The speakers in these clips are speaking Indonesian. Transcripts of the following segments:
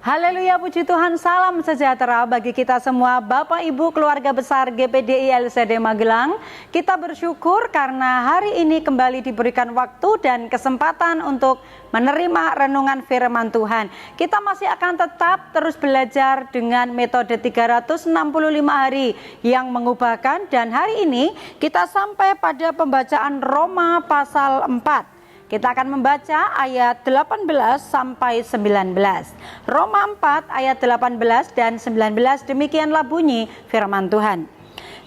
Haleluya, puji Tuhan, salam sejahtera bagi kita semua, Bapak Ibu keluarga besar GPDI LCD Magelang. Kita bersyukur karena hari ini kembali diberikan waktu dan kesempatan untuk menerima renungan firman Tuhan. Kita masih akan tetap terus belajar dengan metode 365 hari yang mengubahkan, dan hari ini kita sampai pada pembacaan Roma pasal 4. Kita akan membaca ayat 18 sampai 19. Roma 4 ayat 18 dan 19, demikianlah bunyi firman Tuhan.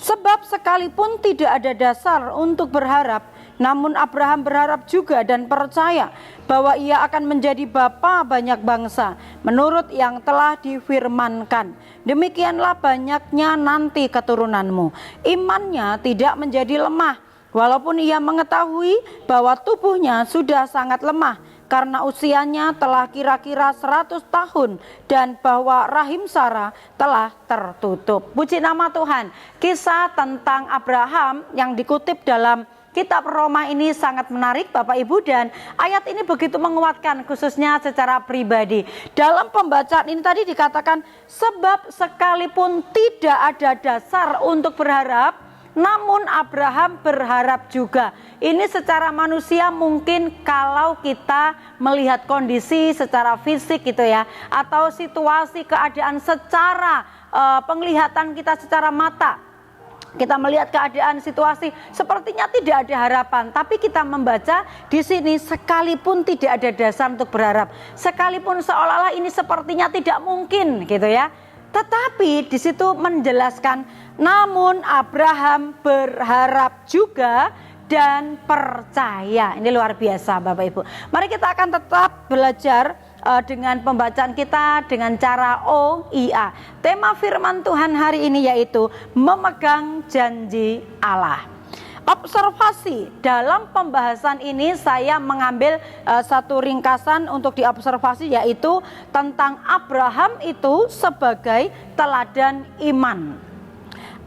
Sebab sekalipun tidak ada dasar untuk berharap, namun Abraham berharap juga dan percaya bahwa ia akan menjadi bapa banyak bangsa, menurut yang telah difirmankan. Demikianlah banyaknya nanti keturunanmu. Imannya tidak menjadi lemah, walaupun ia mengetahui bahwa tubuhnya sudah sangat lemah karena usianya telah kira-kira 100 tahun dan bahwa rahim Sarah telah tertutup. Puji nama Tuhan. Kisah tentang Abraham yang dikutip dalam kitab Roma ini sangat menarik Bapak Ibu, dan ayat ini begitu menguatkan khususnya secara pribadi. Dalam pembacaan ini tadi dikatakan, sebab sekalipun tidak ada dasar untuk berharap, namun Abraham berharap juga. Ini secara manusia mungkin kalau kita melihat kondisi secara fisik gitu ya, atau situasi keadaan secara penglihatan kita secara mata, kita melihat keadaan situasi sepertinya tidak ada harapan. Tapi kita membaca di sini, sekalipun tidak ada dasar untuk berharap, sekalipun seolah-olah ini sepertinya tidak mungkin gitu ya, tetapi di situ menjelaskan, namun Abraham berharap juga dan percaya. Ini luar biasa Bapak Ibu. Mari kita akan tetap belajar dengan pembacaan kita dengan cara OIA. Tema firman Tuhan hari ini yaitu memegang janji Allah. Observasi dalam pembahasan ini saya mengambil satu ringkasan untuk diobservasi, yaitu tentang Abraham itu sebagai teladan iman.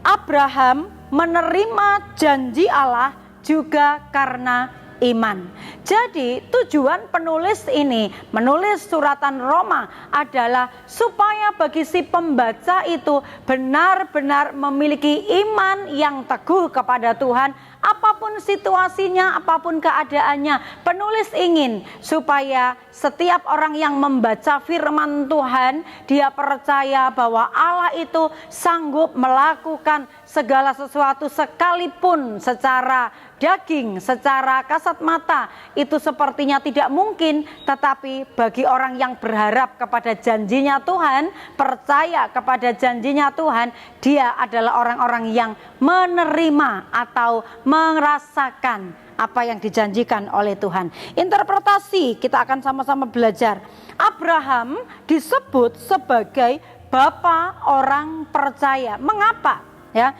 Abraham menerima janji Allah juga karena iman. Jadi tujuan penulis ini menulis suratan Roma adalah supaya bagi si pembaca itu benar-benar memiliki iman yang teguh kepada Tuhan. Apapun situasinya, apapun keadaannya, penulis ingin supaya setiap orang yang membaca firman Tuhan, dia percaya bahwa Allah itu sanggup melakukan segala sesuatu, sekalipun secara daging, secara kasat mata itu sepertinya tidak mungkin, tetapi bagi orang yang berharap kepada janjinya Tuhan, percaya kepada janjinya Tuhan, dia adalah orang-orang yang menerima atau merasakan apa yang dijanjikan oleh Tuhan. Interpretasi kita akan sama-sama belajar. Abraham disebut sebagai bapa orang percaya. Mengapa? Ya,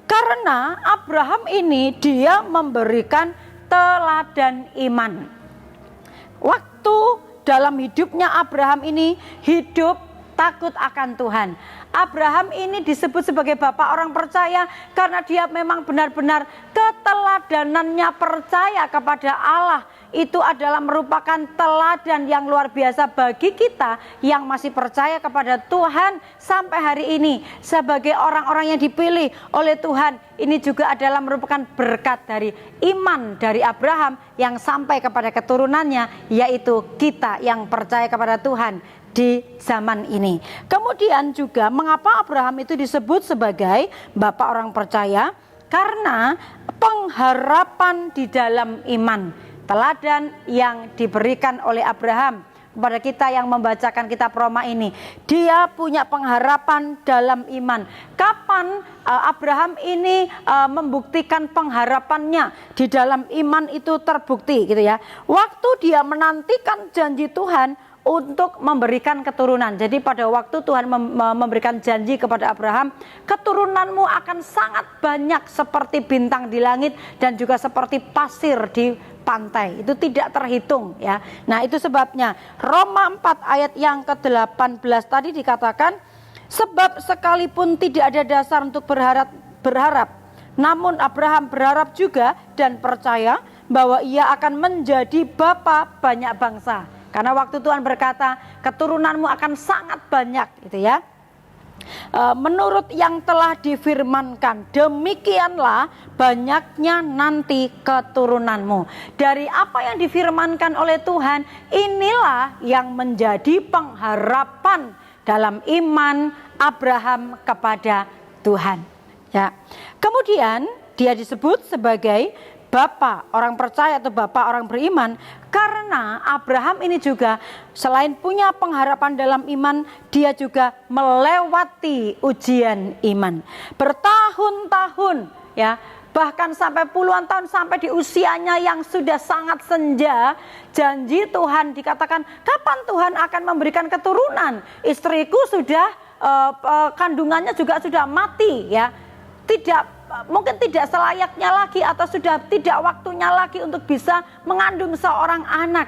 karena Abraham ini dia memberikan teladan iman. Waktu dalam hidupnya Abraham ini hidup takut akan Tuhan. Abraham ini disebut sebagai bapak orang percaya karena dia memang benar-benar keteladanannya percaya kepada Allah. Itu adalah merupakan teladan yang luar biasa bagi kita yang masih percaya kepada Tuhan sampai hari ini. Sebagai orang-orang yang dipilih oleh Tuhan, ini juga adalah merupakan berkat dari iman dari Abraham yang sampai kepada keturunannya, yaitu kita yang percaya kepada Tuhan di zaman ini. Kemudian juga mengapa Abraham itu disebut sebagai bapak orang percaya? Karena pengharapan di dalam iman. Teladan yang diberikan oleh Abraham kepada kita yang membacakan kitab Roma ini, dia punya pengharapan dalam iman. Kapan Abraham ini membuktikan pengharapannya di dalam iman itu terbukti gitu ya? Waktu dia menantikan janji Tuhan untuk memberikan keturunan. Jadi pada waktu Tuhan memberikan janji kepada Abraham, keturunanmu akan sangat banyak seperti bintang di langit dan juga seperti pasir di pantai. Itu tidak terhitung ya. Nah, itu sebabnya Roma 4 ayat yang ke-18 tadi dikatakan, sebab sekalipun tidak ada dasar untuk berharap, namun Abraham berharap juga dan percaya bahwa ia akan menjadi bapa banyak bangsa. Karena waktu Tuhan berkata keturunanmu akan sangat banyak gitu ya. Menurut yang telah difirmankan, demikianlah banyaknya nanti keturunanmu. Dari apa yang difirmankan oleh Tuhan, inilah yang menjadi pengharapan dalam iman Abraham kepada Tuhan. Ya. Kemudian dia disebut sebagai Bapak orang percaya atau Bapak orang beriman, karena Abraham ini juga selain punya pengharapan dalam iman, dia juga melewati ujian iman bertahun-tahun ya, bahkan sampai puluhan tahun, sampai di usianya yang sudah sangat senja. Janji Tuhan dikatakan, kapan Tuhan akan memberikan keturunan? Istriku sudah kandungannya juga sudah mati ya, mungkin tidak selayaknya lagi atau sudah tidak waktunya lagi untuk bisa mengandung seorang anak.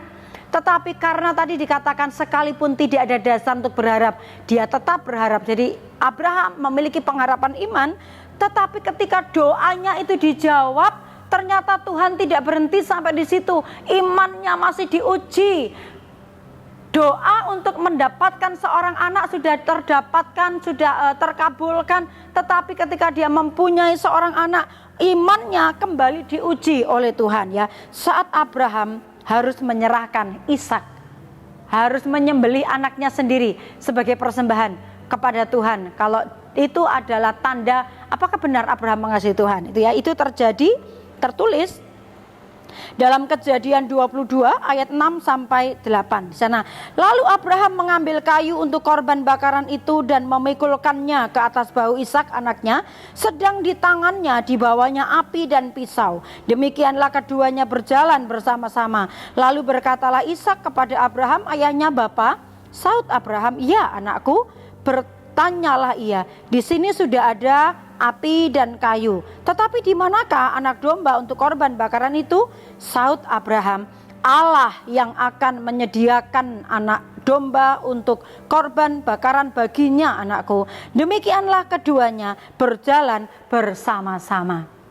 Tetapi karena tadi dikatakan sekalipun tidak ada dasar untuk berharap, dia tetap berharap. Jadi Abraham memiliki pengharapan iman, tetapi ketika doanya itu dijawab, ternyata Tuhan tidak berhenti sampai di situ. Imannya masih diuji. Doa untuk mendapatkan seorang anak sudah terdapatkan, sudah terkabulkan. Tetapi ketika dia mempunyai seorang anak, imannya kembali diuji oleh Tuhan ya. Saat Abraham harus menyerahkan Ishak, harus menyembelih anaknya sendiri sebagai persembahan kepada Tuhan. Kalau itu adalah tanda apakah benar Abraham mengasihi Tuhan. Itu ya, itu tertulis dalam Kejadian 22 ayat 6 sampai 8 di sana. Lalu Abraham mengambil kayu untuk korban bakaran itu dan memikulkannya ke atas bahu Ishak anaknya, sedang di tangannya dibawanya api dan pisau. Demikianlah keduanya berjalan bersama-sama. Lalu berkatalah Ishak kepada Abraham ayahnya, "Bapa." Saut Abraham, "Iya anakku." Bertanyalah ia, "Di sini sudah ada api dan kayu, tetapi di manakah anak domba untuk korban bakaran itu?" Saut Abraham, "Allah yang akan menyediakan anak domba untuk korban bakaran baginya anakku." Demikianlah keduanya berjalan bersama-sama.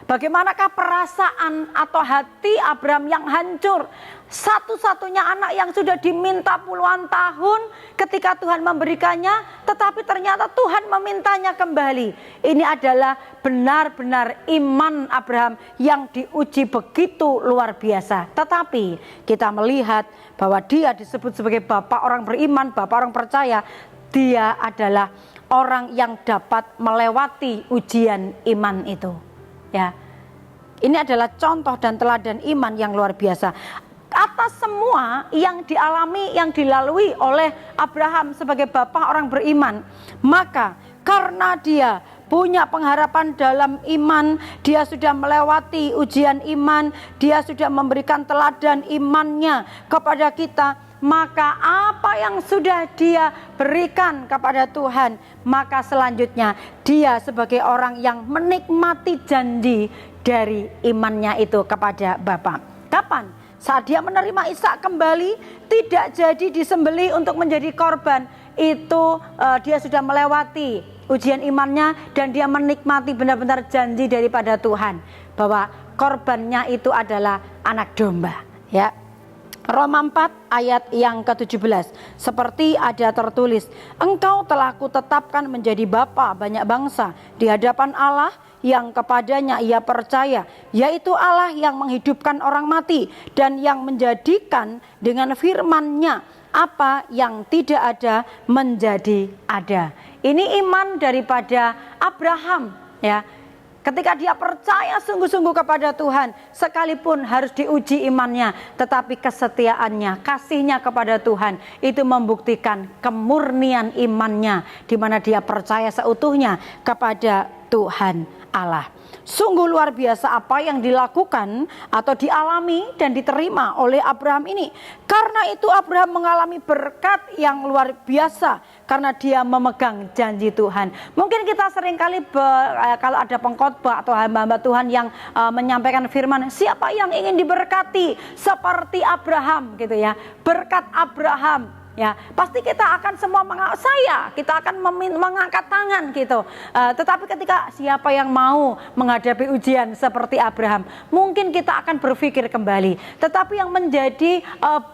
Bagaimanakah perasaan atau hati Abraham yang hancur? Satu-satunya anak yang sudah diminta puluhan tahun, ketika Tuhan memberikannya, tetapi ternyata Tuhan memintanya kembali. Ini adalah benar-benar iman Abraham yang diuji begitu luar biasa. Tetapi kita melihat bahwa dia disebut sebagai bapak orang beriman, bapak orang percaya. Dia adalah orang yang dapat melewati ujian iman itu. Ya, ini adalah contoh dan teladan iman yang luar biasa. Atas semua yang dialami, yang dilalui oleh Abraham sebagai bapak orang beriman, maka karena dia punya pengharapan dalam iman, dia sudah melewati ujian iman, dia sudah memberikan teladan imannya kepada kita, maka apa yang sudah dia berikan kepada Tuhan, maka selanjutnya dia sebagai orang yang menikmati janji dari imannya itu kepada Bapa. Kapan? Saat dia menerima Ishak kembali, tidak jadi disembelih untuk menjadi korban. Itu dia sudah melewati ujian imannya dan dia menikmati benar-benar janji daripada Tuhan bahwa korbannya itu adalah anak domba, ya. Roma 4 ayat yang ke-17, seperti ada tertulis, "Engkau telah kutetapkan menjadi bapa banyak bangsa di hadapan Allah yang kepadanya ia percaya, yaitu Allah yang menghidupkan orang mati dan yang menjadikan dengan firman-Nya apa yang tidak ada menjadi ada." Ini iman daripada Abraham, ya. Ketika dia percaya sungguh-sungguh kepada Tuhan, sekalipun harus diuji imannya, tetapi kesetiaannya, kasihnya kepada Tuhan, itu membuktikan kemurnian imannya, di mana dia percaya seutuhnya kepada Tuhan Allah. Sungguh luar biasa apa yang dilakukan atau dialami dan diterima oleh Abraham ini. Karena itu Abraham mengalami berkat yang luar biasa karena dia memegang janji Tuhan. Mungkin kita seringkali kalau ada pengkhotbah atau hamba-hamba Tuhan yang menyampaikan firman, siapa yang ingin diberkati seperti Abraham gitu ya. Berkat Abraham. ya pasti kita akan semua kita akan mengangkat tangan gitu. Tetapi ketika siapa yang mau menghadapi ujian seperti Abraham, mungkin kita akan berpikir kembali. Tetapi yang menjadi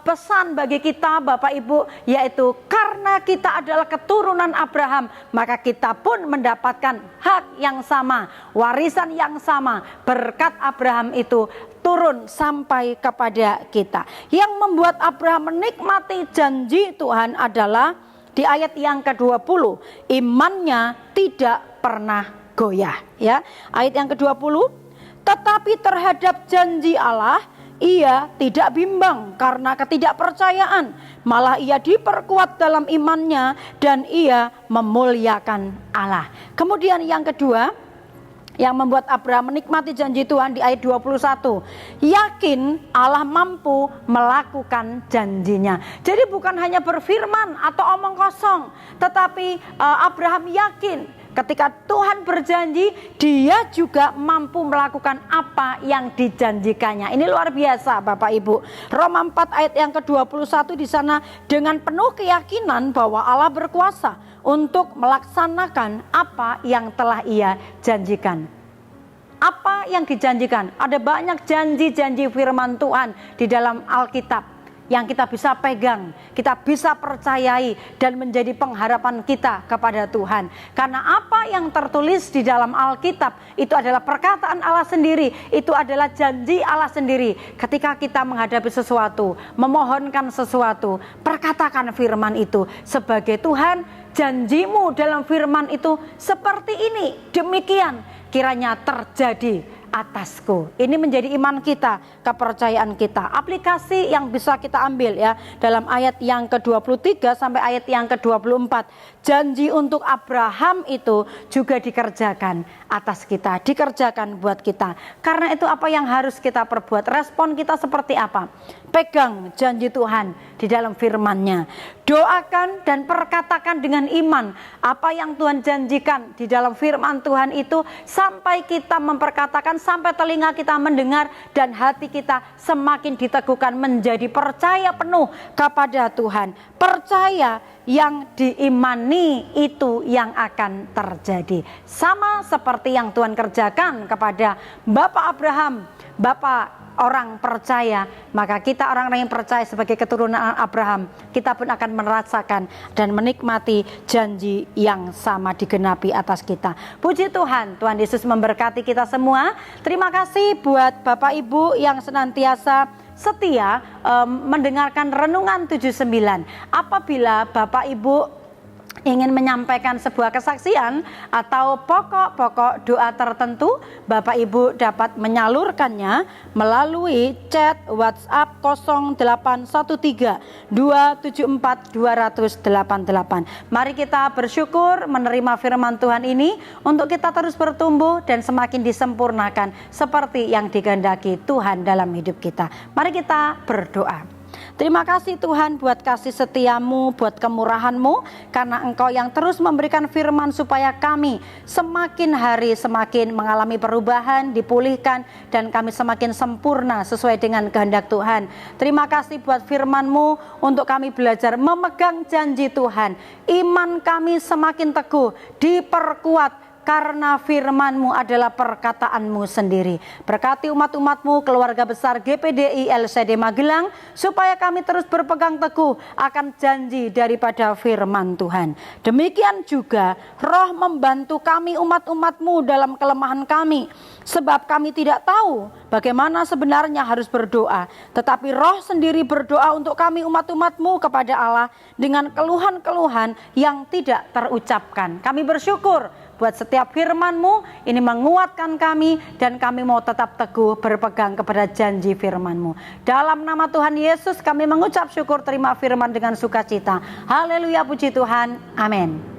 pesan bagi kita Bapak Ibu, yaitu karena kita adalah keturunan Abraham, maka kita pun mendapatkan hak yang sama, warisan yang sama. Berkat Abraham itu turun sampai kepada kita. Yang membuat Abraham menikmati janji Tuhan adalah di ayat yang ke-20, imannya tidak pernah goyah, ya. Ayat yang ke-20, tetapi terhadap janji Allah ia tidak bimbang karena ketidakpercayaan, malah ia diperkuat dalam imannya dan ia memuliakan Allah. Kemudian yang kedua, yang membuat Abraham menikmati janji Tuhan di ayat 21, yakin Allah mampu melakukan janjinya. Jadi bukan hanya berfirman atau omong kosong, tetapi Abraham yakin ketika Tuhan berjanji, dia juga mampu melakukan apa yang dijanjikannya. Ini luar biasa Bapak Ibu. Roma 4 ayat yang ke-21 di sana, dengan penuh keyakinan bahwa Allah berkuasa untuk melaksanakan apa yang telah Ia janjikan. Apa yang dijanjikan? Ada banyak janji-janji firman Tuhan di dalam Alkitab yang kita bisa pegang, kita bisa percayai dan menjadi pengharapan kita kepada Tuhan. Karena apa yang tertulis di dalam Alkitab itu adalah perkataan Allah sendiri, itu adalah janji Allah sendiri. Ketika kita menghadapi sesuatu, memohonkan sesuatu, perkatakan firman itu sebagai Tuhan, janjimu dalam firman itu seperti ini, demikian kiranya terjadi atasku. Ini menjadi iman kita, kepercayaan kita. Aplikasi yang bisa kita ambil ya dalam ayat yang ke-23 sampai ayat yang ke-24. Janji untuk Abraham itu juga dikerjakan atas kita, dikerjakan buat kita. Karena itu apa yang harus kita perbuat? Respon kita seperti apa? Pegang janji Tuhan di dalam firman-Nya. Doakan dan perkatakan dengan iman apa yang Tuhan janjikan di dalam firman Tuhan itu, sampai kita memperkatakan, sampai telinga kita mendengar dan hati kita semakin diteguhkan menjadi percaya penuh kepada Tuhan. Percaya yang diimani itu yang akan terjadi. Sama seperti yang Tuhan kerjakan kepada Bapak Abraham, Bapak orang percaya, maka kita orang-orang yang percaya sebagai keturunan Abraham, kita pun akan merasakan dan menikmati janji yang sama digenapi atas kita. Puji Tuhan, Tuhan Yesus memberkati kita semua. Terima kasih buat Bapak Ibu yang senantiasa setia mendengarkan Renungan 79. Apabila Bapak Ibu ingin menyampaikan sebuah kesaksian atau pokok-pokok doa tertentu, Bapak Ibu dapat menyalurkannya melalui chat WhatsApp 0813 274 20088. Mari kita bersyukur menerima firman Tuhan ini untuk kita terus bertumbuh dan semakin disempurnakan seperti yang dikehendaki Tuhan dalam hidup kita. Mari kita berdoa. Terima kasih Tuhan buat kasih setiamu, buat kemurahan-Mu, karena Engkau yang terus memberikan firman supaya kami semakin hari semakin mengalami perubahan, dipulihkan, dan kami semakin sempurna sesuai dengan kehendak Tuhan. Terima kasih buat firman-Mu untuk kami belajar memegang janji Tuhan. Iman kami semakin teguh, diperkuat, karena firman-Mu adalah perkataan-Mu sendiri. Berkati umat-umat-Mu, keluarga besar GPDI LCD Magelang, supaya kami terus berpegang teguh akan janji daripada firman Tuhan. Demikian juga Roh membantu kami umat-umat-Mu dalam kelemahan kami, sebab kami tidak tahu bagaimana sebenarnya harus berdoa, tetapi Roh sendiri berdoa untuk kami umat-umat-Mu kepada Allah dengan keluhan-keluhan yang tidak terucapkan. Kami bersyukur buat setiap firman-Mu, ini menguatkan kami dan kami mau tetap teguh berpegang kepada janji firman-Mu. Dalam nama Tuhan Yesus kami mengucap syukur, terima firman dengan sukacita. Haleluya, puji Tuhan. Amin.